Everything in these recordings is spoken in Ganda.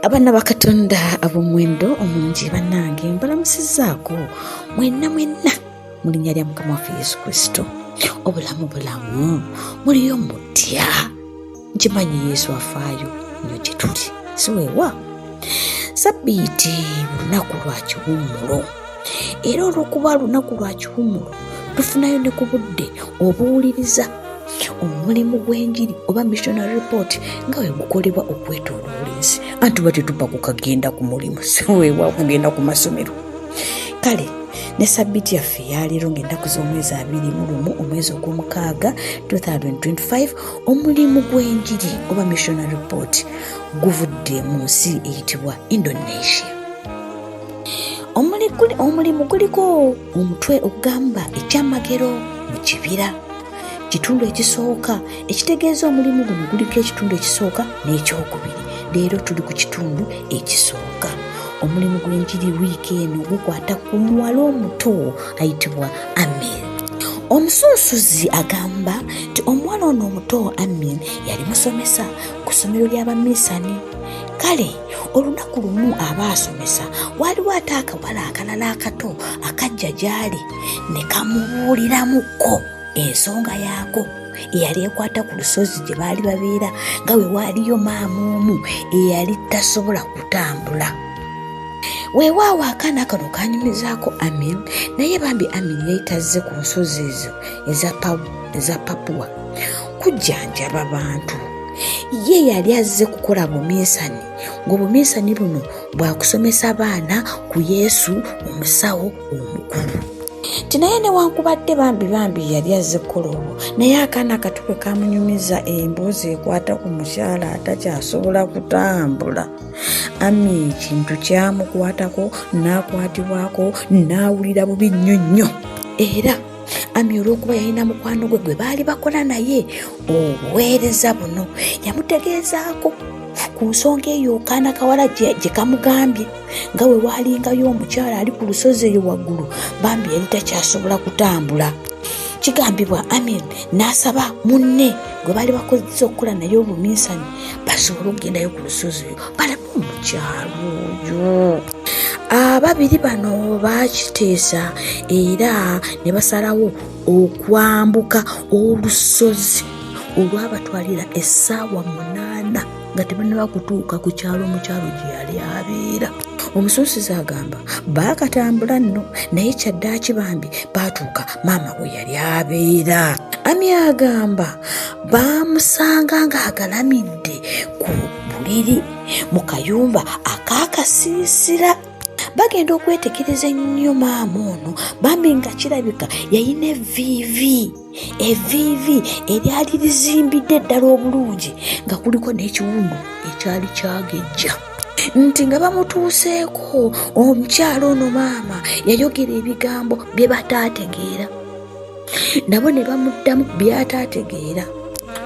Abaana ba Katonda ab'omuwendo omungi bannange mbalamusizaako mwenna mu linnya lya Mukama waffe Yesu Kristo. Obulamu muliyo mutya? Nkimanyi Yesu afaayo nnyo gye tuli, si weewa? Sabbiiti lunaku lwa kiwummulo, era olw'okuba lunaku lwa kiwummulo tufunayo ne ku budde obuwuliriza omulimu gw'enjiri oba missionary report nga bwe gukolebwa okwetooloola ensi. Anti tuba tetuba kukagenda ku mulimu, si weewa kugenda ku masomero. Kale ne sabbiiti yaffe yaleero ng'ennaku z'omwezi 21 omwezi ogw'omukaaga 2025 omulimu gw'enjiri oba missionary report guvudde mu nsi eyitibwa Indonesia. Omulimu guliko omutwe ogugamba ekyamagero mu kibira. Kitundu ekisooka ekitegeeza omulimu guno guliko ekitundu ekisooka n'ekyokubiri. Leero tuli ku kitundu ekisooka. Omulimu gw'enjiri wiiki eno gukwata ku muwala omuto ayitibwa Amin. Omusuusuzi agamba nti omuwala ono omuto Amin yali musomesa ku ssomero ly'abaminsani. Kale olunaku lumu aba asomesa waliwo ate akawala akalala akato akajja gy'ali ne kamubuuliramuko ensonga yaako eyali ekwata ku lusozi gye baali babeera nga we waaliyo maama omu eyali tasobola kutambula. Weewaawo akaana kano kanyumizaako Amin, naye bambi Amin yali tazze ku nsozi ezo eza Papua kujjanjaba bantu. Ye yali azze kukola buminsani, ng'obuminsani buno bwakusomesa baana ku Yesu omusawo omukulu. Naye newankubadde bambi yali azze kukola olwo, naye akaana akato bwe kamunyumiza emboozi ekwata ku mukyala atakyasobola kutambula. Ami ekintu kyamukwatako n'akwatibwako n'awulira bubi nnyo. Era Ami olw'okuba yalina mukwano gwe baali bakola naye obuweereza buno yamutegeezaako ku nsonga eyo kaana kawala gye kamugambye nga we waalingayo omukyala ali ku lusozi eyo waggulu bambi yali takyasobola kutambula. Kigambibwa Amin n'asaba munne gwe baali bakozesa okukola naye obuminsani basobole okugendayo ku lusozi eyo balabe omukyalo oyo. Ababiri bano baakiteesa era ne basalawo okwambuka olusozi olwabatwalira essaawa 8 nga tebannaba kutuuka ku kyalo omukyalo gye yali abeera. Omusuusizi agamba baakatambula nno naye kyaddaaki bambi baatuuka maama we yali abeera. Ami agamba baamusanga ng'agalamidde ku buliri mu kayumba akaakasiisira. Bagenda okwetegereza ennyo maama ono bambi nga kirabika yayina evviivi eryali lizimbidde ddala obulungi nga kuliko n'ekiwundu ekyali kyagejja. Nti nga bamutuuseeko omukyalo ono maama yayogera ebigambo bye bataategeera, nabo ne bamuddamu by'ataategeera,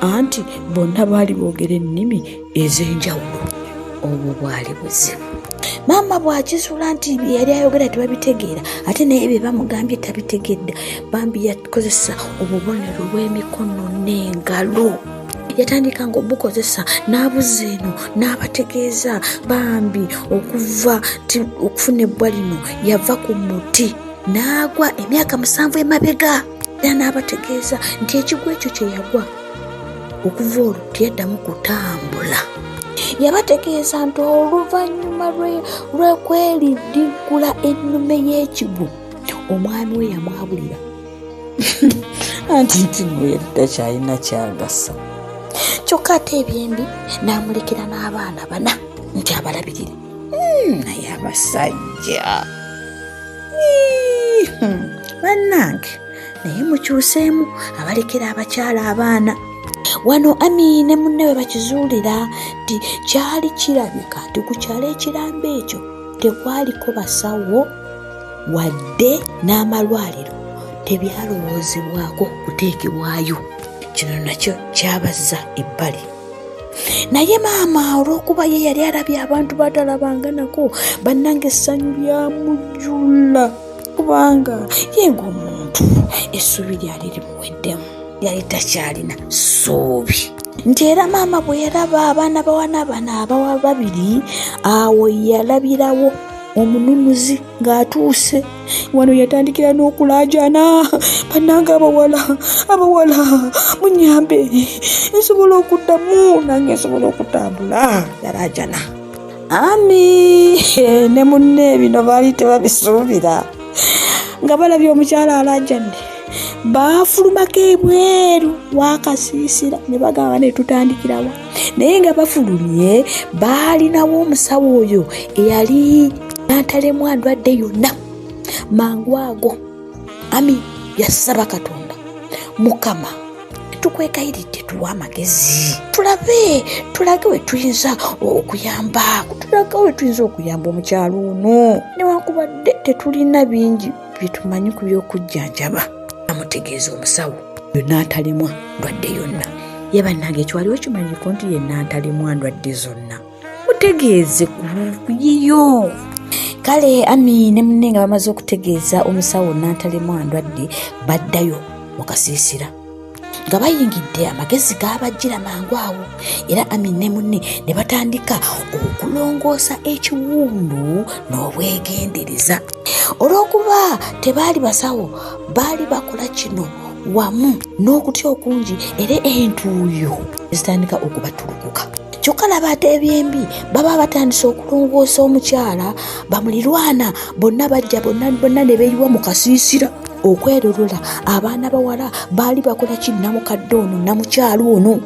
anti bonna baali boogera ennimi ez'enjawulo. Obwo bwali buzibu. Maama bw'akizuula nti yali ayogera tebabitegeera ate naye bye bamugambye tabitegedde, bambi yakozesa obubonero bw'emikono n'engalo. Yatandika ng'obukozesa n'abuza eno n'abategeeza bambi okuva okufuna ebbwa lino yava ku muti n'agwa emyaka 7 emabega. Era n'abategeeza nti ekigwa ekyo kye yagwa okuva olwo teyaddamu kutambula. Yabategeeza nti oluvannyuma lw'okweridiggula ennume y'ekigwo omwami we yamwabulira anti nwe takyalina kyagasa. Kyokka ate ebyembi n'amulekera n'abaana 4 nti abalabirire. Naye abasajja bannange naye mukyuseemu abalekera abakyala abaana. Wano Ami ne munne we bakizuulira nti kyali kirabika nti ku kyalo ekirambo ekyo tekwaliko basawo wadde n'amalwaliro tebyalowoozebwako kuteekebwayo. Kino nakyo kyabazza ebbali. Naye maama olw'okuba ye yali alabye abantu batalabanga nako bannange essanyu lyamujjula kubanga ye ng'omuntu essuubi lyali limuweddemu, yali takyalina ssuubi. nti era maama bwe yaraba abaana bawana bano abawa babiri, awo yalabirawo omununuzi ng'atuuse. Wano yatandikira n'okulaajana, bannange abawala munyambe, nsobola okuddamu nange nsobola okutambula. Yalaajana. Ami ne munne bino baali tebabisuubira, nga balabye omukyala alaajane baafulumako ebweru wakasiisira ne bagamba ne tutandikirawa. Naye nga bafulumye baalinawo omusawo oyo eyali n'atalemwa ndwadde yonna. Mangu ago Ami yasaba Katonda, Mukama tukwekayiridde tuwa amagezi tulage we tuyinza okuyamba omukyalo ono, newankubadde tetulina bingi byetumanyi ku by'okujjanjaba. Amutegeeza omusawo yonna atalemwa ndwadde yonna. Ye bannange ekiwaliwo kimanyiko nti yenna atalemwa ndwadde zonna, mutegeeze ku yiyo. Kale Ami ne munne nga bamaze okutegeeza omusawo n'atalemwa ndwadde, baddayo mu kasiisira. Nga bayingidde amagezi gaabajjira mangu awo, era Ami ne munne ne batandika okulongoosa ekiwundu n'obwegendereza. Olw'okuba tebaali basawo, baali bakola kino wamu n'okutya okungi, era entuuyo zitandika okubatulukuka. Kyokka laba ate ebyembi baba batandise okulongoosa omukyala, bamulirwana bonna bajja bonna ne beeyiwa mu kasiisira okwerolola abaana bawala baali bakola kinnamukadde ono namukyalo ono.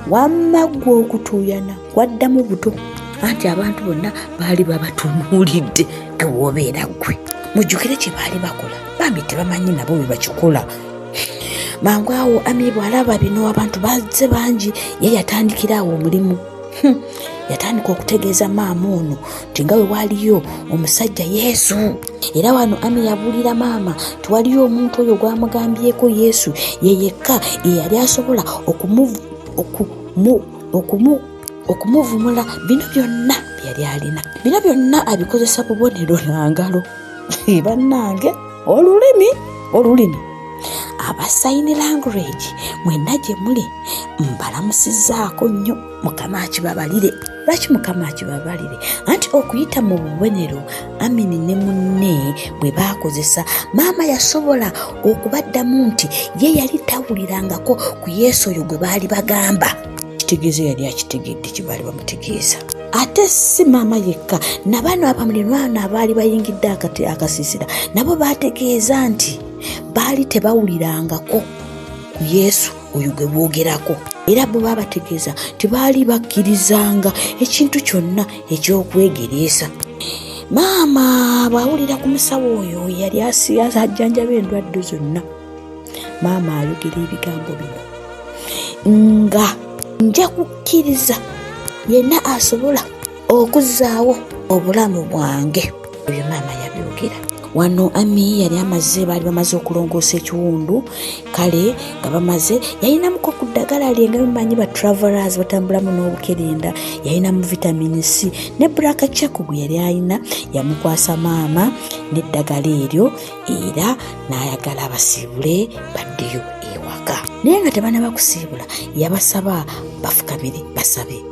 Wamma gwe okutuuyana gwaddamu buto, anti abantu bonna baali babatunuulidde gewoobeera gwe. Mujjukire kye baali bakola, bambi tebamanyi nabo bwe bakikola. Mangu awo Ami bw'alaba bino abantu bazze bangi, ye yatandikira awo omulimu. Yatandika okutegeeza maama ono nti nga we waaliyo omusajja Yesu. Era wano Ami yabuulira maama tiwaliyo omuntu oyo gwamugambyeko Yesu ye yekka eyali asobola okumuvumula bino byonna byali alina. Bino byonna abikozesa bubonero na ngalo. Bannange olulimi aba sign language mwenna gye muli mbalamusizaako nnyo. Mukama akibabalire. Lwaki Mukama akibabalire? Anti okuyita mu bubonero Ami ne munne bwe baakozesa, maama yasobola okubaddamu nti ye yali tawulirangako ku Yesu oyo gwe baali bagamba. Kitegeeza yali akitegedde kye baali bamutegeeza. Ate si maama yekka, nabano abamulirwana abaali bayingidde akasiisira nabo baategeeza nti baali tebawulirangako ku Yesu oyo gwe boogerako, era bo babategeeza tebaali bakkirizanga ekintu kyonna eky'okwegereesa. Maama bw'awulira ku musawo oyo yali ajjanjaba endwadde zonna, maama ayogera ebigambo bino nga nja kukkiriza yenna asobola okuzzaawo obulamu bwange. Ebyo maama yabyogera. Wano Ami yali baali bamaze okulongoosa ekiwundu. Kale nga bamaze, yalinamuko ku ddagala lye nga mumanyi ba travelers batambulamu n'obukerenda, yalinamu vitamin C ne black check gwe yali alina. Yamukwasa maama n'eddagala eryo, era n'ayagala abasiibule baddeyo ewaka. Naye nga tebanaba kusiibula, yabasaba bafukamire basabe,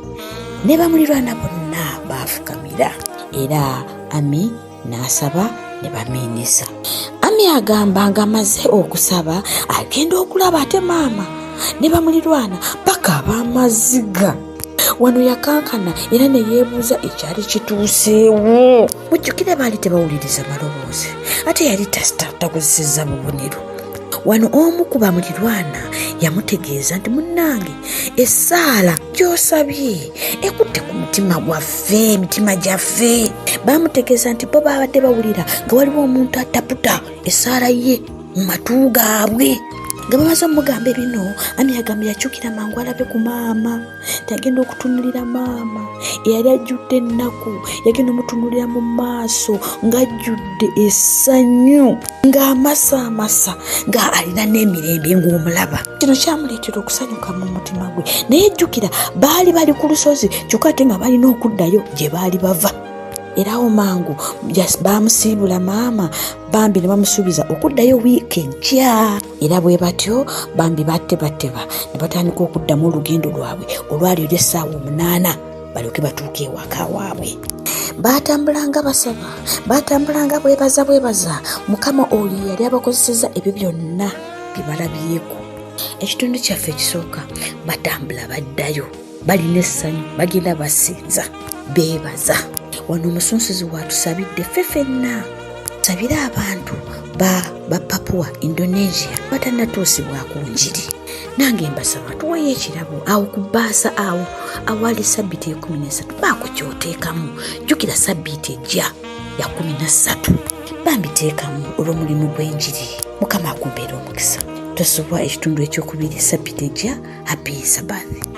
ne bamulirwana bonna baafukamira, era Ami n'asaba ne bamiinisa. Ami agamba nga amaze okusaba agenda okulaba ate maama ne bamulirwana bakaaba amaziga. Wano yakankana era ne yeebuuza ekyali kituuseewo. Mujjukire baali tebawuliriza maloboozi, ate yali takozesezza bubonero. Wano omu ku bamulirwana yamutegeeza nti munnange, essaala gy'osabye ekutte ku mutima gwaffe, emitima gyaffe. Baamutegeeza nti bo baabadde bawulira nga waliwo omuntu ataputa essaala ye mu matu gaabwe. Nga bamaze omugamba bino, Ami yagamba yakyukira mangu alabe ku maama, tagenda okutunulira maama eyali ajjudde ennaku. Yagenda omutunulira mu maaso ng'ajjudde essanyu, ng'amasa nga alina n'emirembe ng'omulaba. Kino kyamuleetera okusanyuka mu mutima gwe. Naye jjukira baali bali ku lusozi, kyokka ate nga balina okuddayo gye baali bava. erawo mangu bamusiibula maama, bambi ne bamusuubiza okuddayo wiiki ejja. Era bwe batyo bambi bateba ne batandika okuddamu olugendo lwabwe olwali olw'essaawa 8 balyoke batuuke ewaka waabwe. Baatambulanga basaba, baatambulanga bwebaza Mukama oyo yali abakozeseza ebyo byonna bye balabyeko. Ekitundu kyaffe ekisooka batambula baddayo balina essanyu, bagenda basinza beebaza. Wano omusunsuzi waatusabidde ffe ffenna. Sabira abantu ba Papua Indonesia batannatuusibwako njiri. Nange mbasaba tuweeyo ekirabo awo ku bbaasa awo awali Ssabbiiti 13 baako kyoteekamu. Jjukira Ssabbiiti ejja ya 13 bambiteekamu olw'omulimu gw'enjiri. Mukama akumpeera omukisa. Tosubwa ekitundu ekyokubiri Ssabbiiti ejja. Happy Sabbath.